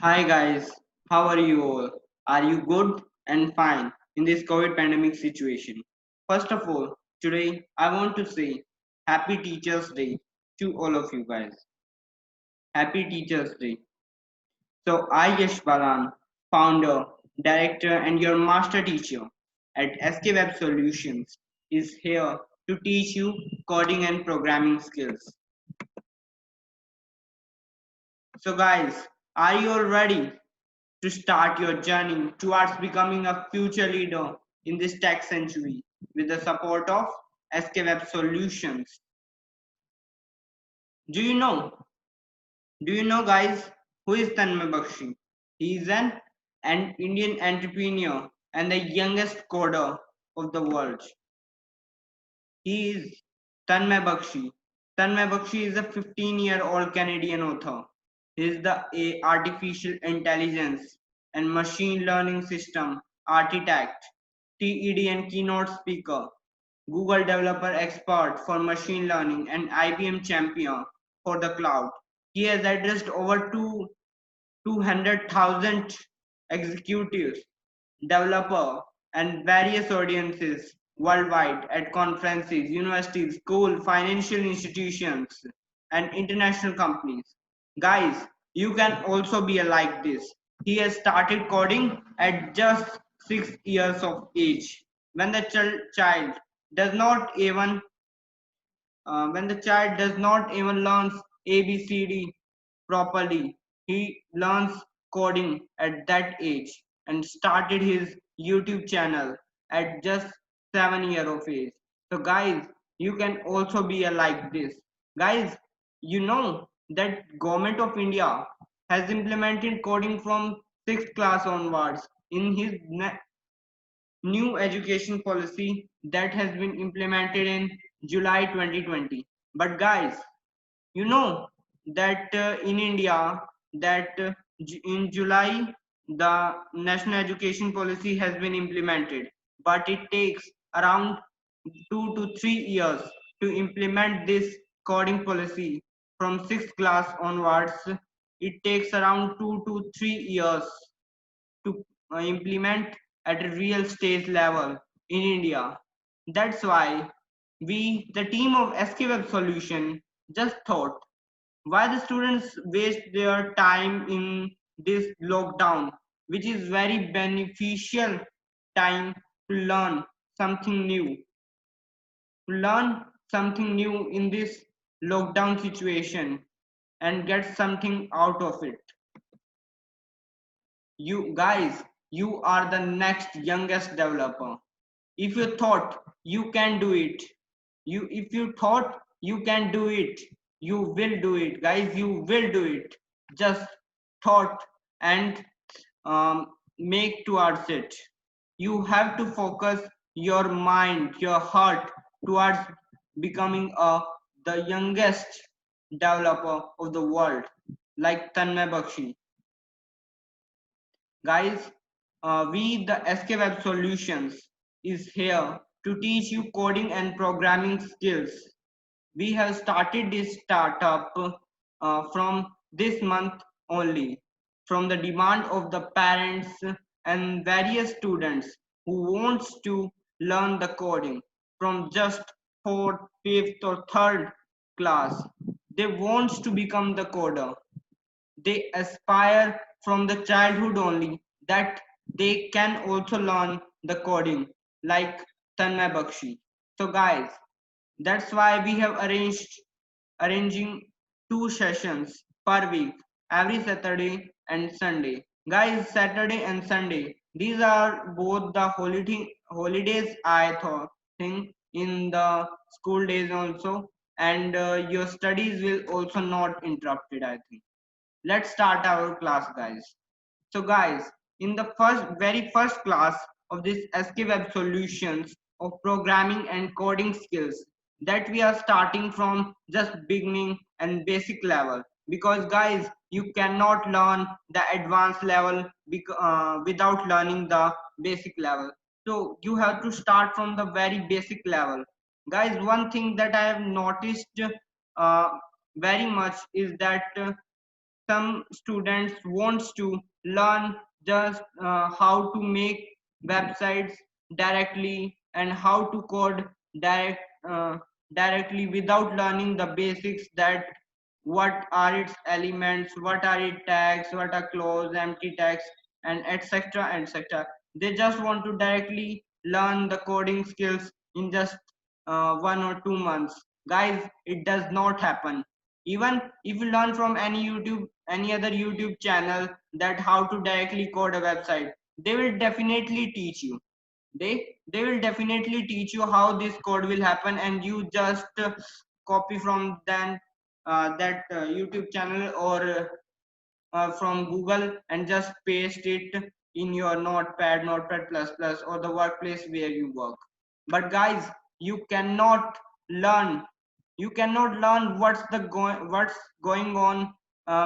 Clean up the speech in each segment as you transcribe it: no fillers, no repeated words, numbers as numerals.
Hi guys, how are you all? Are you good and fine in this COVID pandemic situation? First of all, today I want to say Happy Teachers Day to all of you guys. Happy Teachers Day. So I Yash Balan, founder, director and your master teacher at SK Web Solutions is here to teach you coding and programming skills. So guys, are you all ready to start your journey towards becoming a future leader in this tech century with the support of SK Web Solutions? Do you know? Do you know, guys, who is Tanmay Bakshi? He is an Indian entrepreneur and the youngest coder of the world. He is Tanmay Bakshi. Tanmay Bakshi is a 15-year-old Canadian author. He is the artificial intelligence and machine learning system architect, TED and keynote speaker, Google developer expert for machine learning, and IBM champion for the cloud. He has addressed over 200,000 executives, developer, and various audiences worldwide at conferences, universities, schools, financial institutions, and international companies. Guys, you can also be like this. He has started coding at just 6 years of age, when the child does not even learn ABCD properly. He learns coding at that age and started his YouTube channel at just 7 years of age. So guys, you can also be like this. Guys, you know that government of India has implemented coding from 6th class onwards in his new education policy that has been implemented in July 2020. But guys, you know that in India that in July the national education policy has been implemented, but it takes around 2 to 3 years to implement this coding policy from 6th class onwards. It takes around 2 to 3 years to implement at a real stage level in India. That's why we, the team of SK Web Solution, just thought why the students waste their time in this lockdown, which is very beneficial time to learn something new, in this lockdown situation and get something out of it. You guys, you are the next youngest developer. If you thought you can do it, if you thought you can do it, you will do it, guys. You will do it. Just thought and make towards it. You have to focus your mind, your heart towards becoming the youngest developer of the world, like Tanmay Bakshi. Guys, we the SK Web Solutions is here to teach you coding and programming skills. We have started this startup from this month only, from the demand of the parents and various students who wants to learn the coding from just 4th, 5th or 3rd class. They wants to become the coder. They aspire from the childhood only that they can also learn the coding like Tanmay Bakshi. So guys, that's why we have arranging 2 sessions per week every Saturday and Sunday. Guys, Saturday and Sunday, these are both the holidays I thought think in the school days also, and your studies will also not interrupted, I think. Let's start our class, guys. So guys, in the very first class of this SK Web Solutions of programming and coding skills, that we are starting from just beginning and basic level, because guys, you cannot learn the advanced level without learning the basic level. So you have to start from the very basic level. Guys, one thing that I have noticed uh, very much is that some students wants to learn just how to make websites directly and how to code direct uh, directly without learning the basics, that what are its elements, what are its tags, what are clause, empty tags, and etc etc. They just want to directly learn the coding skills in just 1 or 2 months. Guys, it does not happen. Even if you learn from any other YouTube channel that how to directly code a website, they will definitely teach you. They will definitely teach you how this code will happen, and you just copy from then that YouTube channel or from Google and just paste it in your notepad plus plus or the workplace where you work. But guys, you cannot learn what's going on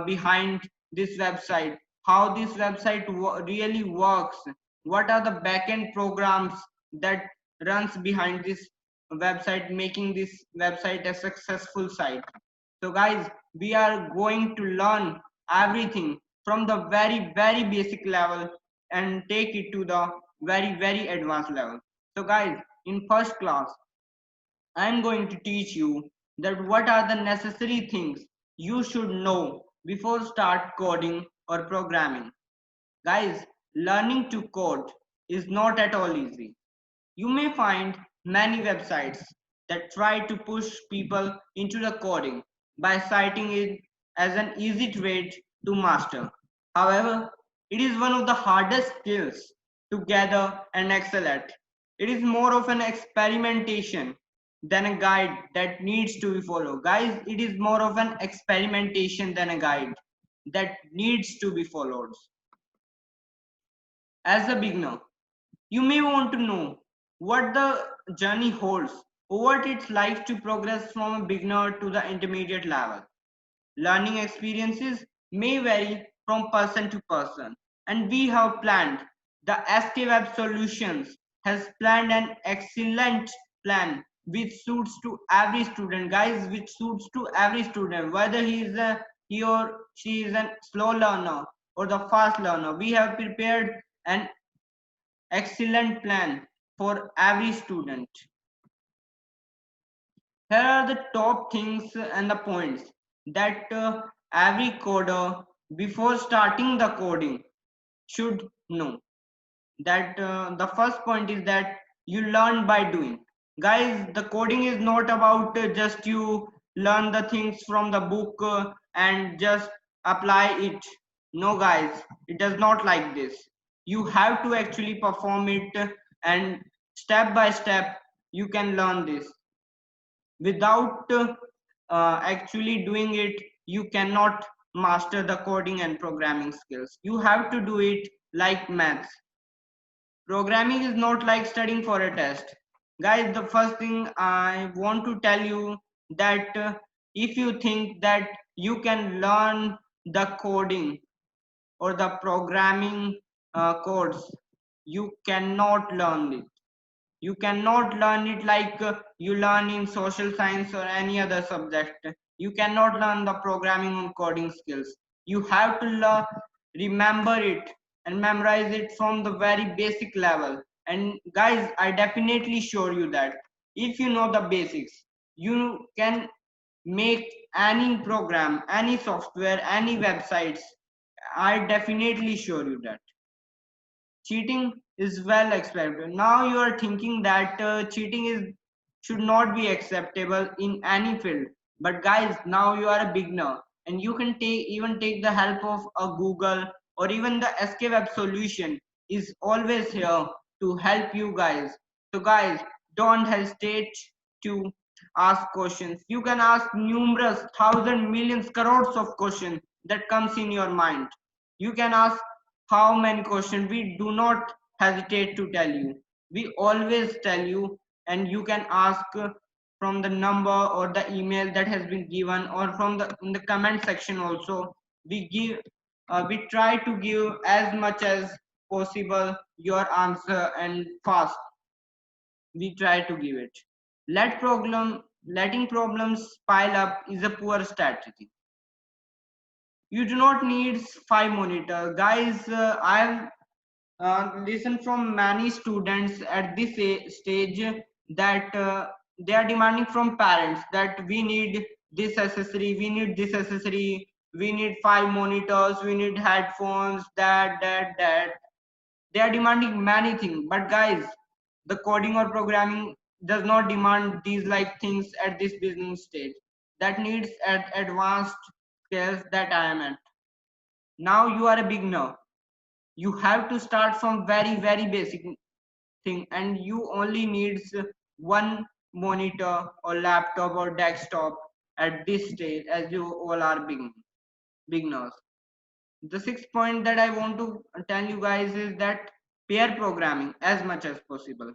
behind this website, how this website really works, what are the backend programs that runs behind this website, making this website a successful site. So guys, we are going to learn everything from the very basic level and take it to the very advanced level. So guys, in first class, I am going to teach you that what are the necessary things you should know before start coding or programming. Guys, learning to code is not at all easy. You may find many websites that try to push people into the coding by citing it as an easy trait to master. However, it is one of the hardest skills to gather and excel at. It is more of an experimentation than a guide that needs to be followed. Guys, it is more of an experimentation than a guide that needs to be followed. As a beginner, you may want to know what the journey holds, what it's like to progress from a beginner to the intermediate level. Learning experiences may vary from person to person, and we have planned. The SK Web Solutions has planned an excellent plan which suits to every student, guys, which suits to every student, whether he or she is a slow learner or the fast learner. We have prepared an excellent plan for every student. Here are the top things and the points that every coder before starting the coding should know. That the first point is that you learn by doing. Guys, the coding is not about just you learn the things from the book and just apply it. No guys, it does not like this. You have to actually perform it, and step by step you can learn this. Without actually doing it, you cannot master the coding and programming skills. You have to do it like maths. Programming is not like studying for a test. Guys, the first thing I want to tell you that if you think that you can learn the coding or the programming codes, you cannot learn it. You cannot learn it like you learn in social science or any other subject. You cannot learn the programming and coding skills. You have to learn, remember it and memorize it from the very basic level. And guys, I definitely assure you that if you know the basics, you can make any program, any software, any websites. I definitely assure you that. Cheating is well accepted. Now you are thinking that cheating is should not be acceptable in any field. But guys, now you are a beginner and you can take the help of a Google, or even the SK Web Solution is always here to help you guys. So guys, don't hesitate to ask questions. You can ask numerous thousand millions crores of questions that comes in your mind. You can ask how many questions. We do not hesitate to tell you. We always tell you, and you can ask from the number or the email that has been given, or from the in the comment section also. We try to give as much as possible your answer, and fast we try to give it. Letting problems pile up is a poor strategy. You do not need 5 monitor, guys. I've listened from many students at this stage that they are demanding from parents that we need this accessory, we need this accessory, we need 5 monitors, we need headphones, that. They are demanding many things, but guys, the coding or programming does not demand these like things at this beginning stage. That needs at advanced skills that I am at. Now you are a beginner. You have to start from very basic thing, and you only needs one monitor or laptop or desktop at this stage, as you all are beginners. The sixth point that I want to tell you guys is that pair programming as much as possible.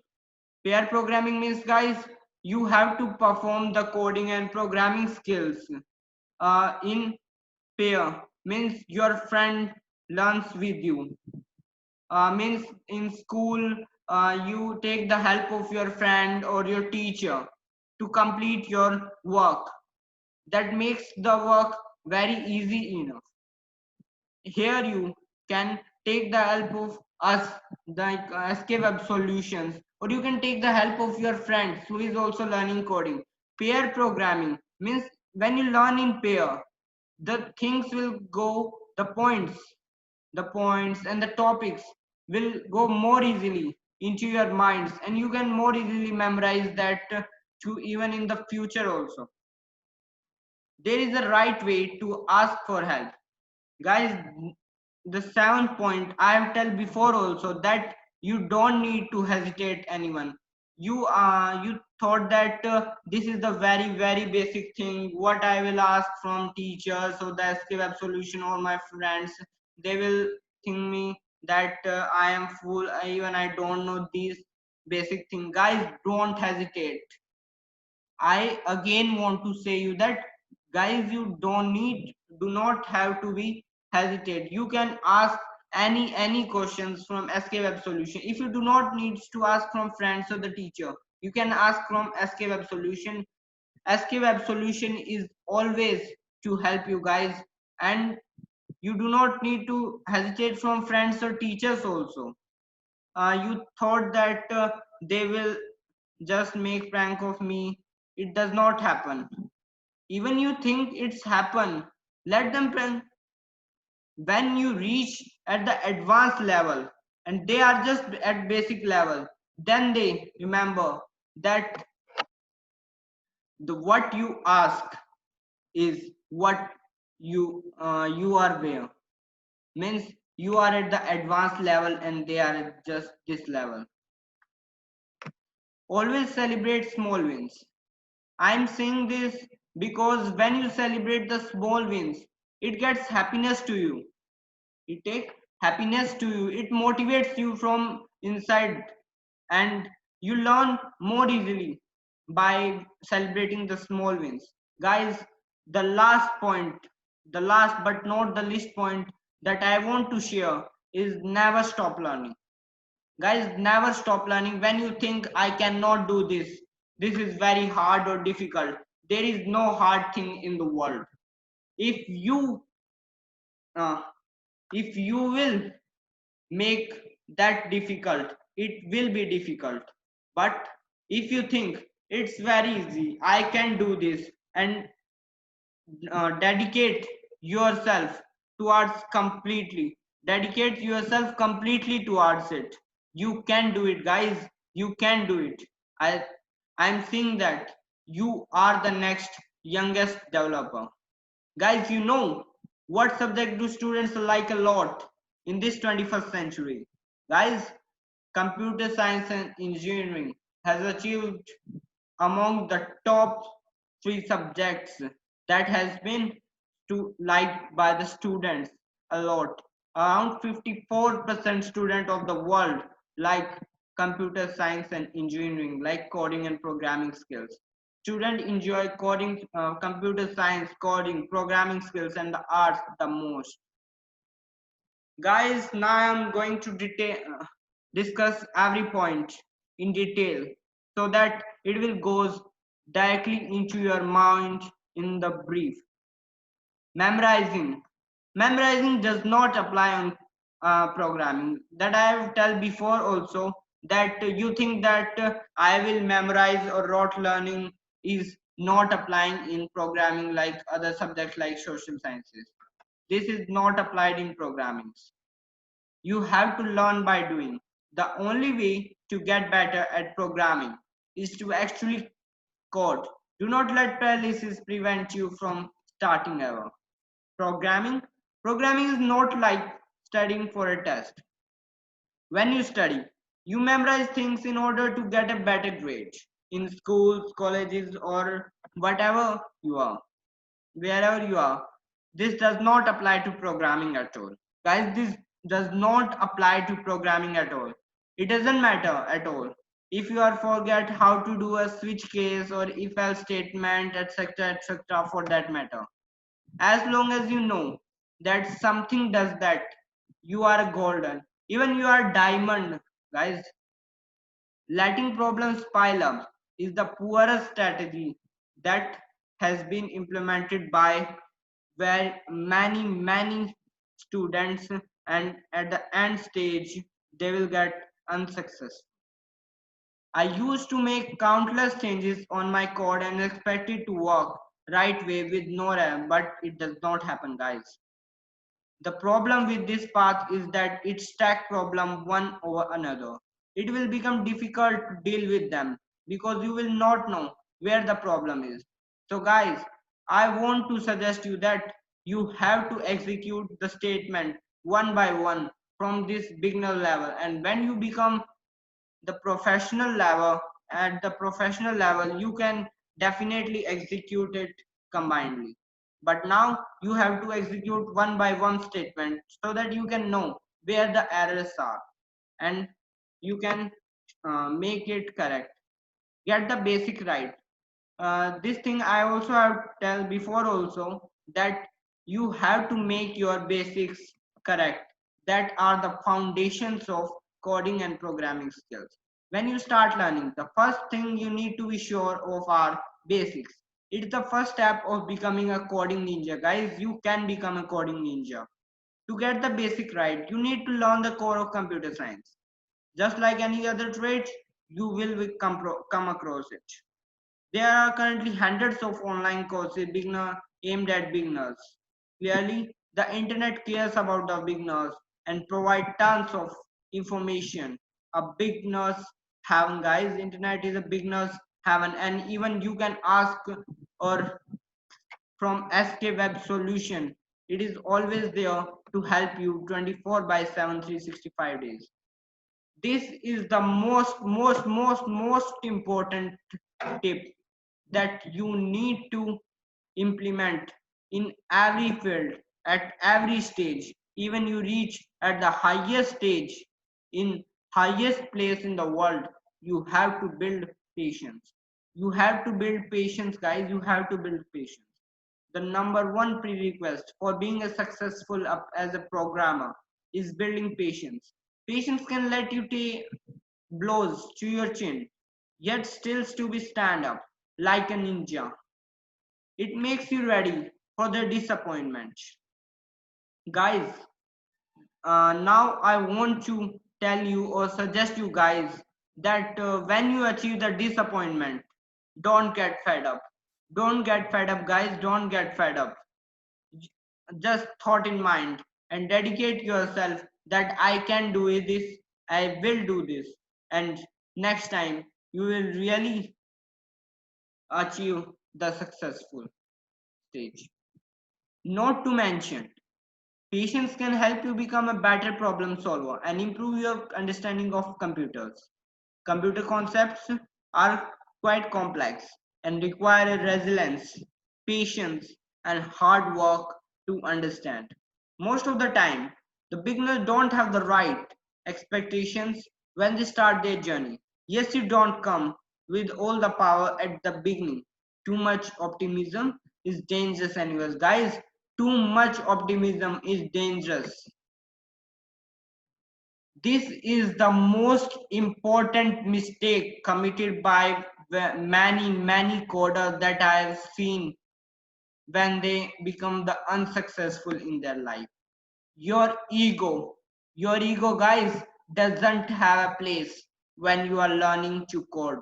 Pair programming means, guys, you have to perform the coding and programming skills in pair. Means your friend learns with you. Means in school, you take the help of your friend or your teacher to complete your work. That makes the work very easy enough. Here you can take the help of us, like SK Web Solutions, or you can take the help of your friends who is also learning coding. Pair programming means when you learn in pair, the things will go, the points and the topics will go more easily into your minds, and you can more easily memorize that to even in the future also. There is a right way to ask for help, guys. The seventh point I have told before also, that you don't need to hesitate anyone. You thought that this is the very basic thing, what I will ask from teachers or the SK Web Solution or my friends, they will think me that I am fool, even I don't know these basic thing. Guys, don't hesitate. I again want to say you that, guys, you do not have to be hesitate. You can ask any questions from SK Web Solution. If you do not need to ask from friends or the teacher, you can ask from SK Web Solution. SK Web Solution is always to help you guys, and you do not need to hesitate from friends or teachers also. You thought that they will just make prank of me. It does not happen. Even you think it's happen, let them prank. When you reach at the advanced level and they are just at basic level, then they remember that the what you ask is what you are where. Means you are at the advanced level and they are at just this level. Always celebrate small wins. I'm saying this because when you celebrate the small wins, it gets happiness to you. It take happiness to you. It motivates you from inside, and you learn more easily by celebrating the small wins. Guys, the last point, the last but not the least point that I want to share is never stop learning. Guys, never stop learning. When you think I cannot do this, this is very hard or difficult, there is no hard thing in the world. If you uh, if you will make that difficult, it will be difficult. But if you think it's very easy, I can do this, and dedicate yourself towards completely, dedicate yourself completely towards it, you can do it, guys. You can do it. I'm seeing that you are the next youngest developer. Guys, you know what subject do students like a lot in this 21st century? Guys, computer science and engineering has achieved among the top three subjects that has been to liked by the students a lot. Around 54% student of the world like computer science and engineering, like coding and programming skills. Students enjoy coding, computer science, coding, programming skills, and the arts the most. Guys, now I'm going to discuss every point in detail so that it will goes directly into your mind in the brief. Memorizing. Memorizing does not apply on programming. That I have told before also, that you think that I will memorize or rote learning is not applying in programming like other subjects like social sciences. This is not applied in programming. You have to learn by doing. The only way to get better at programming is to actually code. Do not let paralysis prevent you from starting ever. Programming? Programming is not like studying for a test. When you study, you memorize things in order to get a better grade in schools, colleges, or whatever you are, wherever you are. This does not apply to programming at all. Guys, this does not apply to programming at all. It doesn't matter at all. If you are forget how to do a switch case or if else statement, etc., for that matter, as long as you know that something does that, you are golden. Even you are diamond, guys. Letting problems pile up is the poorest strategy that has been implemented by where many students, and at the end stage they will get unsuccessful. I used to make countless changes on my code and expect it to work right way with no error, but it does not happen, guys. The problem with this path is that it stacks problem one over another. It will become difficult to deal with them because you will not know where the problem is. So guys, I want to suggest you that you have to execute the statement one by one from this beginner level, and when you become the professional level, at the professional level you can definitely execute it combinedly, but now you have to execute one by one statement so that you can know where the errors are and you can make it correct. Get the basic right. This thing I also have tell before also, that you have to make your basics correct. That are the foundations of coding and programming skills. When you start learning, the first thing you need to be sure of are basics. It's the first step of becoming a coding ninja, guys. You can become a coding ninja. To get the basic right, you need to learn the core of computer science. Just like any other trade, you will come across it. There are currently hundreds of online courses aimed at beginners. Clearly, the internet cares about the beginners and provide tons of information. A beginners heaven, guys. Internet is a beginners heaven, and even you can ask or from SK Web Solution. It is always there to help you 24 by 7, 365 days. This is the most important tip that you need to implement in every field at every stage. Even you reach at the highest stage in highest place in the world, you have to build patience. You have to build patience, guys. You have to build patience. The number one prerequisite for being a successful as a programmer is building patience. Patience can let you take blows to your chin, yet still to be stand up like a ninja. It makes you ready for the disappointment. Guys, now I want to tell you or suggest you guys that when you achieve the disappointment, don't get fed up. Don't get fed up, guys. Don't get fed up. Just thought in mind and dedicate yourself that I can do this, I will do this, and next time you will really achieve the successful stage. Not to mention, patience can help you become a better problem solver and improve your understanding of computers. Computer concepts are quite complex and require resilience, patience, and hard work to understand. Most of the time, the beginners don't have the right expectations when they start their journey. Yes, you don't come with all the power at the beginning. Too much optimism is dangerous, anyways. Guys, too much optimism is dangerous. This is the most important mistake committed by many coders that I have seen when they become the unsuccessful in their life. Your your ego, guys, doesn't have a place when you are learning to code.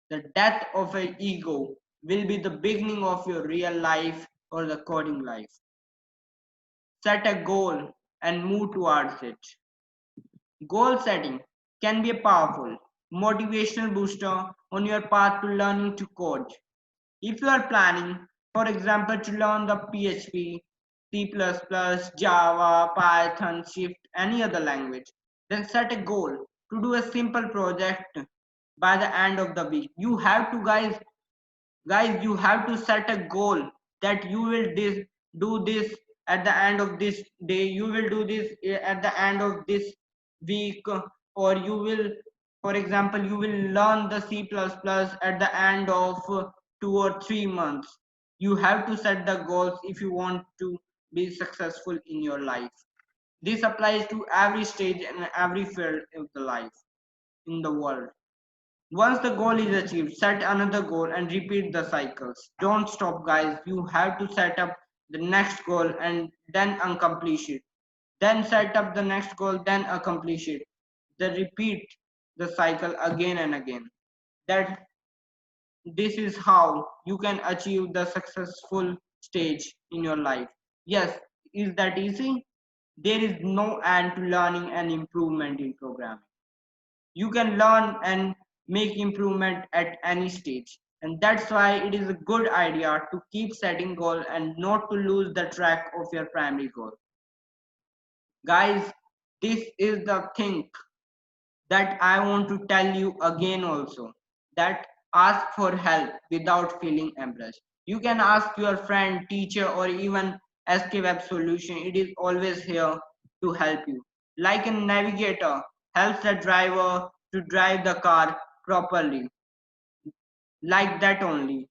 The death of an ego will be the beginning of your real life or the coding life. Set a goal and move towards it. Goal setting can be a powerful motivational booster on your path to learning to code. If you are planning, for example, to learn the PHP, C++, Java, Python, Shift, any other language, then set a goal to do a simple project by the end of the week. You have to, guys, you have to set a goal that you will do this at the end of this day, you will do this at the end of this week, or you will, for example, you will learn the C++ at the end of 2 or 3 months. You have to set the goals if you want to be successful in your life. This applies to every stage and every field of the life in the world. Once the goal is achieved, set another goal and repeat the cycles. Don't stop, guys. You have to set up the next goal and then accomplish it. Then set up the next goal, then accomplish it. Then repeat the cycle again and again. That this is how you can achieve the successful stage in your life. Yes, is that easy? There is no end to learning and improvement in programming. You can learn and make improvement at any stage, and that's why it is a good idea to keep setting goal and not to lose the track of your primary goal. Guys, this is the thing that I want to tell you again also, that ask for help without feeling embarrassed. You can ask your friend, teacher, or even SK Web Solution. It is always here to help you. Like a navigator helps the driver to drive the car properly. Like that only.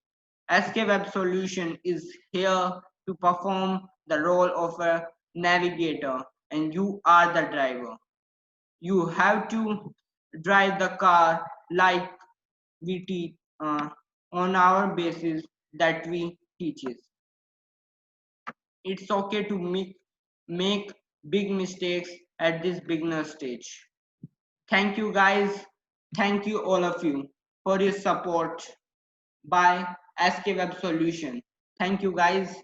SK Web Solution is here to perform the role of a navigator, and you are the driver. You have to drive the car like we teach on our basis that we teaches. It's okay to make big mistakes at this beginner stage. Thank you, guys. Thank you, all of you, for your support by SK Web Solution. Thank you, guys.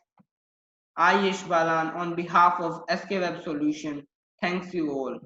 I Yesh Balan on behalf of SK Web Solution. Thanks you all.